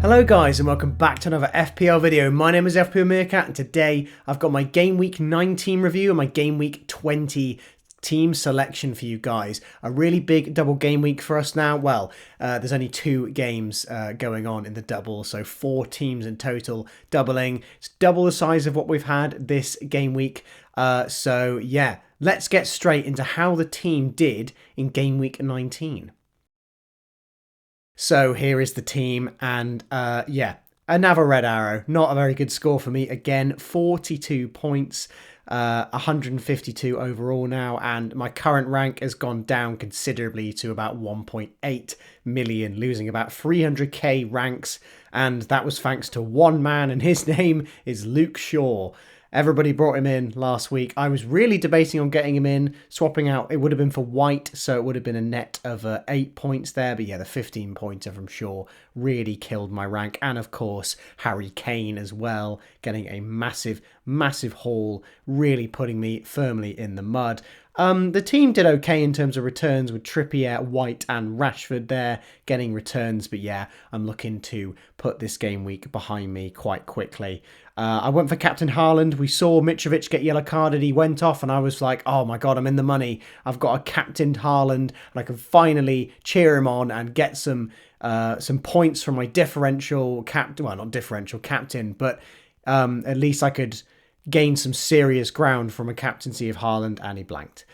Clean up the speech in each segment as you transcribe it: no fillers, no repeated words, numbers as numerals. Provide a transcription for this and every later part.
Hello guys and welcome back to another FPL video. My name is FPL Meerkat and today I've got my Game Week 19 review and my Game Week 20 team selection for you guys. A really big double game week for us now. Well, there's only 2 games going on in the double, so 4 teams in total doubling. It's double the size of what we've had this game week. So yeah, let's get straight into how the team did in Game Week 19. So here is the team and yeah, another red arrow. Not a very good score for me. Again, 42 points, 152 overall now, and my current rank has gone down considerably to about 1.8 million, losing about 300k ranks, and that was thanks to one man, and his name is Luke Shaw. Everybody brought him in last week. I was really debating on getting him in, swapping out. It would have been for White, so it would have been a net of 8 points there. But yeah, the 15-pointer from Shaw really killed my rank. And of course, Harry Kane as well, getting a massive, massive haul, really putting me firmly in the mud. The team did okay in terms of returns with Trippier, White and Rashford there getting returns. But yeah, I'm looking to put this game week behind me quite quickly. I went for Captain Haaland. We saw Mitrovic get yellow carded. He went off and I was like, oh my God, I'm in the money. I've got a Captain Haaland and I can finally cheer him on and get some points from my differential captain. Well, not differential captain, but at least I could gain some serious ground from a captaincy of Haaland, and he blanked.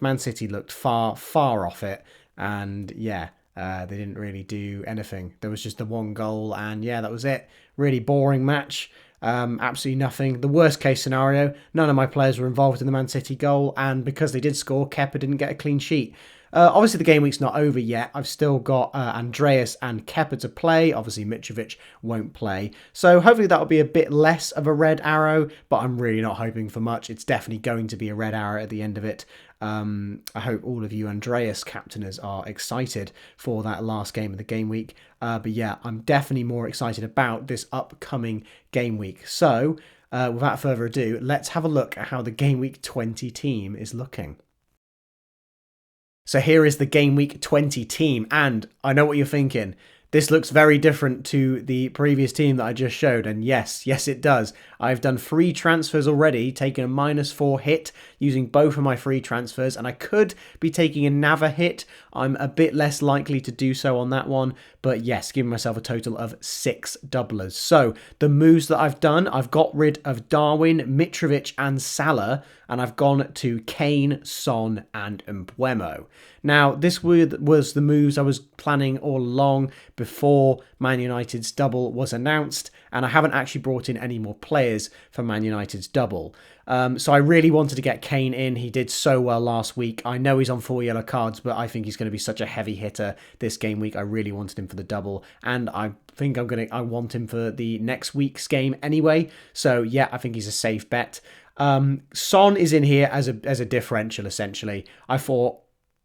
Man City looked far off it, and yeah, they didn't really do anything. There was just the one goal, and yeah, that was it. Really boring match. Absolutely nothing. The worst case scenario, none of my players were involved in the Man City goal, and because they did score, Kepa didn't get a clean sheet. Obviously, the game week's not over yet. I've still got Andreas and Kepa to play. Obviously, Mitrovic won't play. So hopefully that'll be a bit less of a red arrow, but I'm really not hoping for much. It's definitely going to be a red arrow at the end of it. I hope all of you Andreas captainers are excited for that last game of the game week. But yeah, I'm definitely more excited about this upcoming game week. So without further ado, let's have a look at how the Game Week 20 team is looking. So here is the Game Week 20 team, and I know what you're thinking. This looks very different to the previous team that I just showed, and yes, it does. I've done 3 transfers already, taken a -4 hit using both of my free transfers, and I could be taking another hit. I'm a bit less likely to do so on that one, but yes, giving myself a total of 6 doublers. So the moves that I've done, I've got rid of Darwin, Mitrovic and Salah, and I've gone to Kane, Son and Mbeumo. Now, this was the moves I was planning all along before Man United's double was announced, and I haven't actually brought in any more players for Man United's double. So I really wanted to get Kane in. He did so well last week. I know he's on 4 yellow cards, but I think he's going to be such a heavy hitter this game week. I really wanted him for the double, and I think I want him for the next week's game anyway. So yeah, I think he's a safe bet. Son is in here as a differential essentially. I thought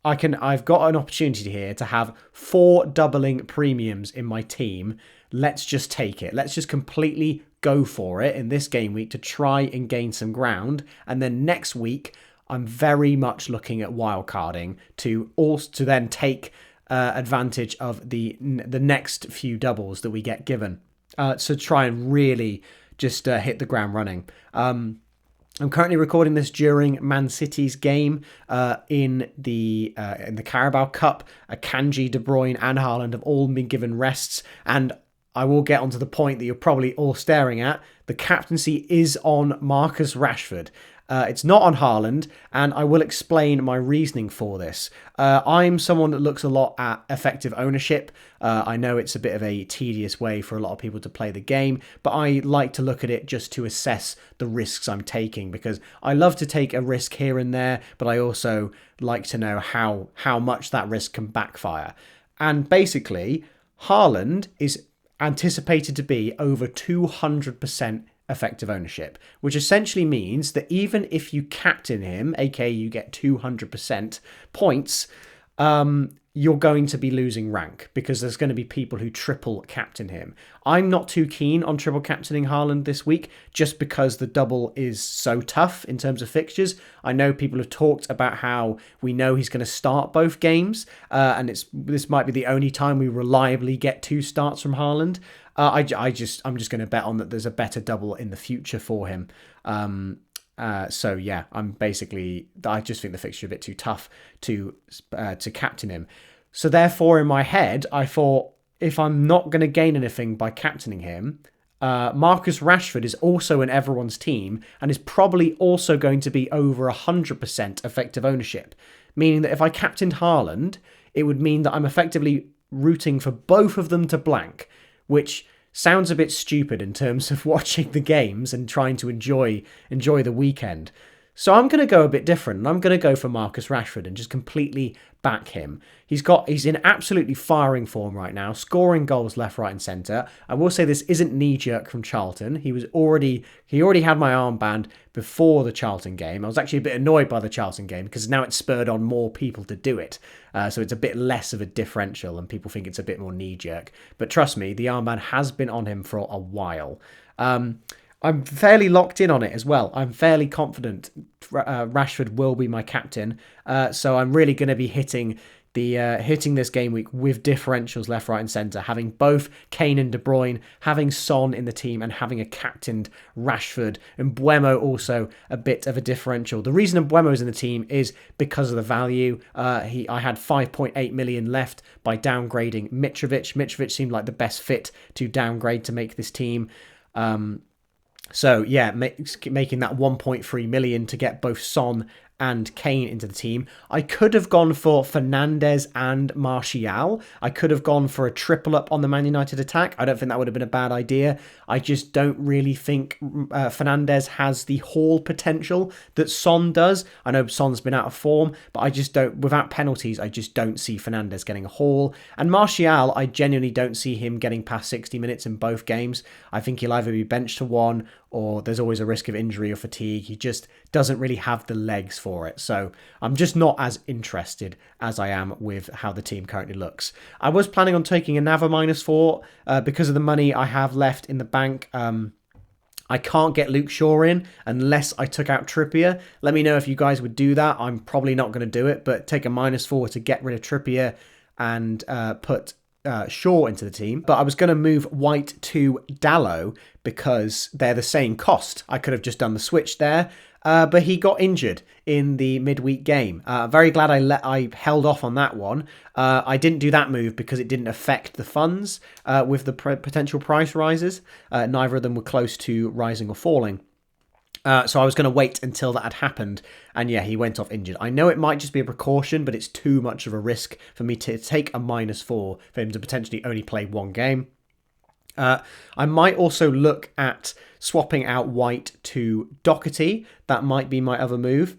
I've got an opportunity here to have 4 doubling premiums in my team. Let's just take it. Let's just completely go for it in this game week to try and gain some ground. And then next week, I'm very much looking at wildcarding to then take advantage of the next few doubles that we get given. So try and really just hit the ground running. I'm currently recording this during Man City's game in the Carabao Cup. Akanji, De Bruyne and Haaland have all been given rests, and I will get onto the point that you're probably all staring at. The captaincy is on Marcus Rashford. It's not on Haaland, and I will explain my reasoning for this. I'm someone that looks a lot at effective ownership. I know it's a bit of a tedious way for a lot of people to play the game, but I like to look at it just to assess the risks I'm taking, because I love to take a risk here and there, but I also like to know how much that risk can backfire. And basically, Haaland is anticipated to be over 200% effective ownership, which essentially means that even if you captain him, aka you get 200% points, you're going to be losing rank because there's going to be people who triple captain him. I'm not too keen on triple captaining Haaland this week just because the double is so tough in terms of fixtures. I know people have talked about how we know he's going to start both games, and this might be the only time we reliably get 2 starts from Haaland. I'm just going to bet on that there's a better double in the future for him. So yeah, I just think the fixture a bit too tough to captain him. So therefore, in my head, I thought if I'm not going to gain anything by captaining him, Marcus Rashford is also in everyone's team and is probably also going to be over 100% effective ownership, meaning that if I captained Haaland, it would mean that I'm effectively rooting for both of them to blank, which sounds a bit stupid in terms of watching the games and trying to enjoy the weekend. So I'm going to go a bit different, and I'm going to go for Marcus Rashford and just completely back him. He's in absolutely firing form right now, scoring goals left, right, and centre. I will say this isn't knee-jerk from Charlton. He already had my armband before the Charlton game. I was actually a bit annoyed by the Charlton game because now it's spurred on more people to do it. So it's a bit less of a differential, and people think it's a bit more knee-jerk. But trust me, the armband has been on him for a while. I'm fairly locked in on it as well. I'm fairly confident Rashford will be my captain. So I'm really going to be hitting this game week with differentials left, right, and centre, having both Kane and De Bruyne, having Son in the team, and having a captained Rashford. And Mbeumo also a bit of a differential. The reason Mbeumo's in the team is because of the value. I had 5.8 million left by downgrading Mitrovic. Mitrovic seemed like the best fit to downgrade to make this team. So yeah, making that 1.3 million to get both Son and Kane into the team. I could have gone for Fernandes and Martial. I could have gone for a triple up on the Man United attack. I don't think that would have been a bad idea. I just don't really think Fernandes has the haul potential that Son does. I know Son's been out of form, but I just don't, without penalties, I just don't see Fernandes getting a haul. And Martial, I genuinely don't see him getting past 60 minutes in both games. I think he'll either be benched to one, or there's always a risk of injury or fatigue. He just doesn't really have the legs for it. So I'm just not as interested as I am with how the team currently looks. I was planning on taking another -4 because of the money I have left in the bank. I can't get Luke Shaw in unless I took out Trippier. Let me know if you guys would do that. I'm probably not going to do it, but take a -4 to get rid of Trippier and put Shaw into the team. But I was going to move White to Dalot because they're the same cost. I could have just done the switch there, but he got injured in the midweek game. Very glad I held off on that one. I didn't do that move because it didn't affect the funds with the potential price rises. Neither of them were close to rising or falling. So I was going to wait until that had happened. And yeah, he went off injured. I know it might just be a precaution, but it's too much of a risk for me to take a -4 for him to potentially only play one game. I might also look at swapping out White to Doherty. That might be my other move.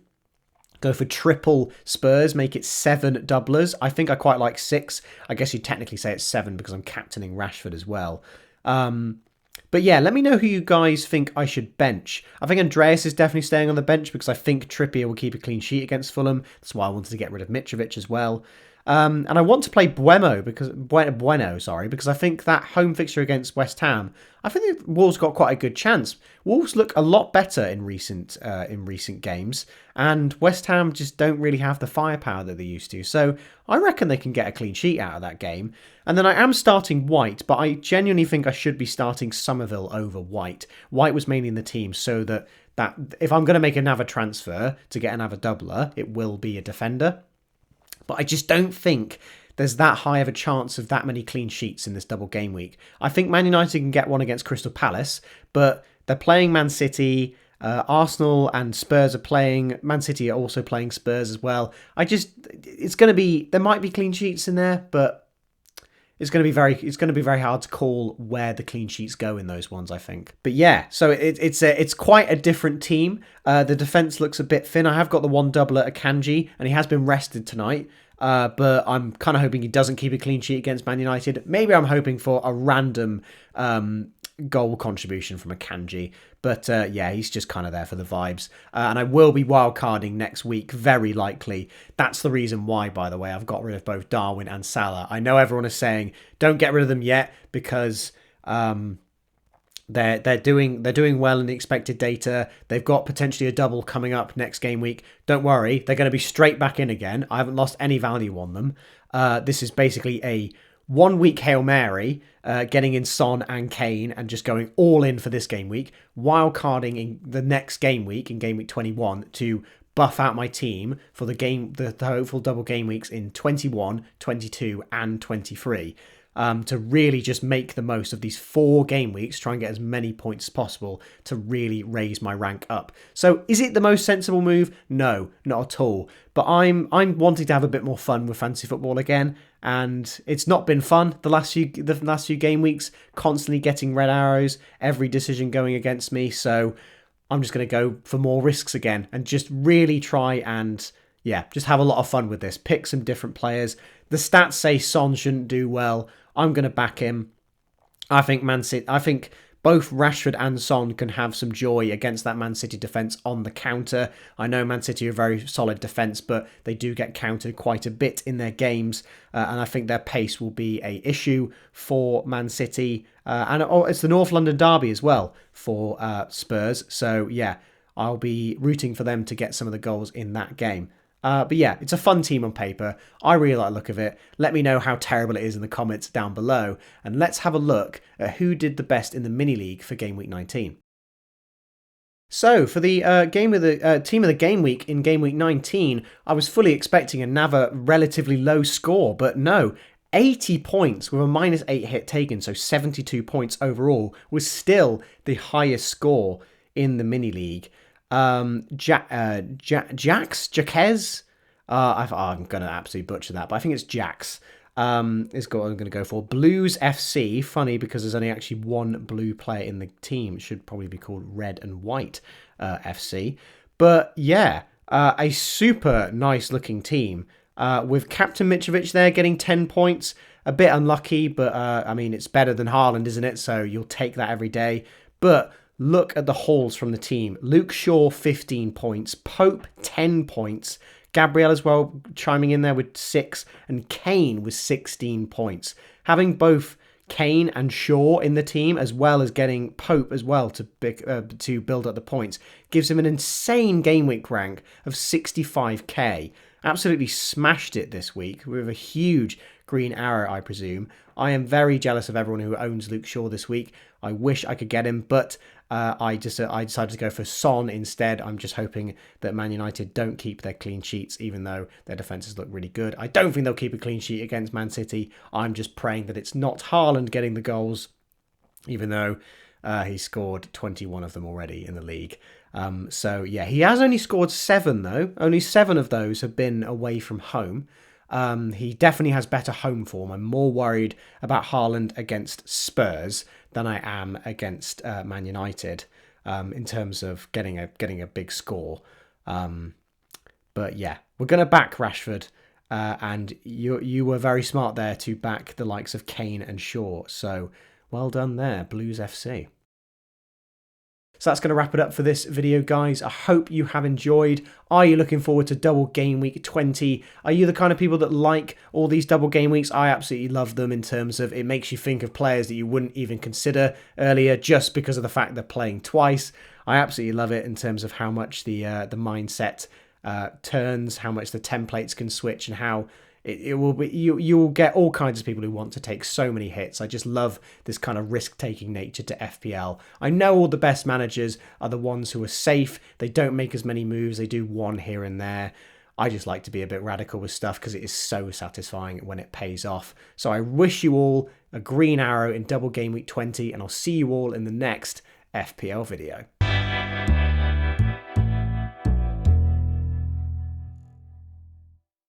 Go for triple Spurs, make it 7 doublers. I think I quite like 6. I guess you'd technically say it's 7 because I'm captaining Rashford as well. But yeah, let me know who you guys think I should bench. I think Andreas is definitely staying on the bench because I think Trippier will keep a clean sheet against Fulham. That's why I wanted to get rid of Mitrovic as well. And I want to play Bueno because I think that home fixture against West Ham, I think the Wolves got quite a good chance. Wolves look a lot better in recent games, and West Ham just don't really have the firepower that they used to. So I reckon they can get a clean sheet out of that game. And then I am starting White, but I genuinely think I should be starting Somerville over White. White was mainly in the team so that if I'm going to make another transfer to get another doubler, it will be a defender. But I just don't think there's that high of a chance of that many clean sheets in this double game week. I think Man United can get one against Crystal Palace, but they're playing Man City. Arsenal and Spurs are playing. Man City are also playing Spurs as well. There might be clean sheets in there, but it's going to be very hard to call where the clean sheets go in those ones, I think. But yeah, so it's quite a different team. The defense looks a bit thin. I have got the one doubler Akanji, and he has been rested tonight. But I'm kind of hoping he doesn't keep a clean sheet against Man United. Maybe I'm hoping for a random goal contribution from Akanji. But yeah, he's just kind of there for the vibes. And I will be wildcarding next week, very likely. That's the reason why, by the way, I've got rid of both Darwin and Salah. I know everyone is saying, don't get rid of them yet, because they're doing well in the expected data. They've got potentially a double coming up next game week. Don't worry, they're going to be straight back in again. I haven't lost any value on them. This is basically a 1 week Hail Mary, getting in Son and Kane and just going all in for this game week, wildcarding in the next game week, in game week 21, to buff out my team for the hopeful double game weeks in 21, 22 and 23. To really just make the most of these 4 game weeks, try and get as many points as possible to really raise my rank up. So is it the most sensible move? No, not at all. But I'm wanting to have a bit more fun with fantasy football again, and it's not been fun the last few game weeks, constantly getting red arrows, every decision going against me. So I'm just going to go for more risks again and just really try and, yeah, just have a lot of fun with this. Pick some different players. The stats say Son shouldn't do well. I'm going to back him. I think both Rashford and Son can have some joy against that Man City defence on the counter. I know Man City are a very solid defence, but they do get countered quite a bit in their games, and I think their pace will be an issue for Man City. And it's the North London derby as well for Spurs, so yeah, I'll be rooting for them to get some of the goals in that game. But yeah, it's a fun team on paper. I really like the look of it. Let me know how terrible it is in the comments down below. And let's have a look at who did the best in the mini league for Game Week 19. So for the team of the game week in Game Week 19, I was fully expecting another relatively low score, but no. 80 points with a -8 hit taken, so 72 points overall, was still the highest score in the mini league. Jaques, I'm going to absolutely butcher that, but I think it's Jax. Is what I'm going to go for. Blues FC, funny because there's only actually one blue player in the team. It should probably be called Red and White FC. But yeah, a super nice looking team. With Captain Mitrovic there getting 10 points. A bit unlucky, but I mean, it's better than Haaland, isn't it? So you'll take that every day. But look at the hauls from the team. Luke Shaw, 15 points. Pope, 10 points. Gabriel as well, chiming in there with 6. And Kane with 16 points. Having both Kane and Shaw in the team, as well as getting Pope as well to build up the points, gives him an insane game week rank of 65k. Absolutely smashed it this week with a huge green arrow, I presume. I am very jealous of everyone who owns Luke Shaw this week. I wish I could get him, but I decided to go for Son instead. I'm just hoping that Man United don't keep their clean sheets, even though their defences look really good. I don't think they'll keep a clean sheet against Man City. I'm just praying that it's not Haaland getting the goals, even though he scored 21 of them already in the league. So yeah, he has only scored 7 though. Only 7 of those have been away from home. He definitely has better home form. I'm more worried about Haaland against Spurs than I am against Man United in terms of getting a big score. But yeah, we're going to back Rashford, and you were very smart there to back the likes of Kane and Shaw. So well done there, Blues FC. So that's going to wrap it up for this video, guys. I hope you have enjoyed. Are you looking forward to double game week 20? Are you the kind of people that like all these double game weeks? I absolutely love them in terms of it makes you think of players that you wouldn't even consider earlier just because of the fact they're playing twice. I absolutely love it in terms of how much the mindset turns, how much the templates can switch, and how it will be, you'll get all kinds of people who want to take so many hits. I just love this kind of risk-taking nature to FPL. I know all the best managers are the ones who are safe. They don't make as many moves. They do one here and there. I just like to be a bit radical with stuff because it is so satisfying when it pays off. So I wish you all a green arrow in double game week 20, and I'll see you all in the next FPL video.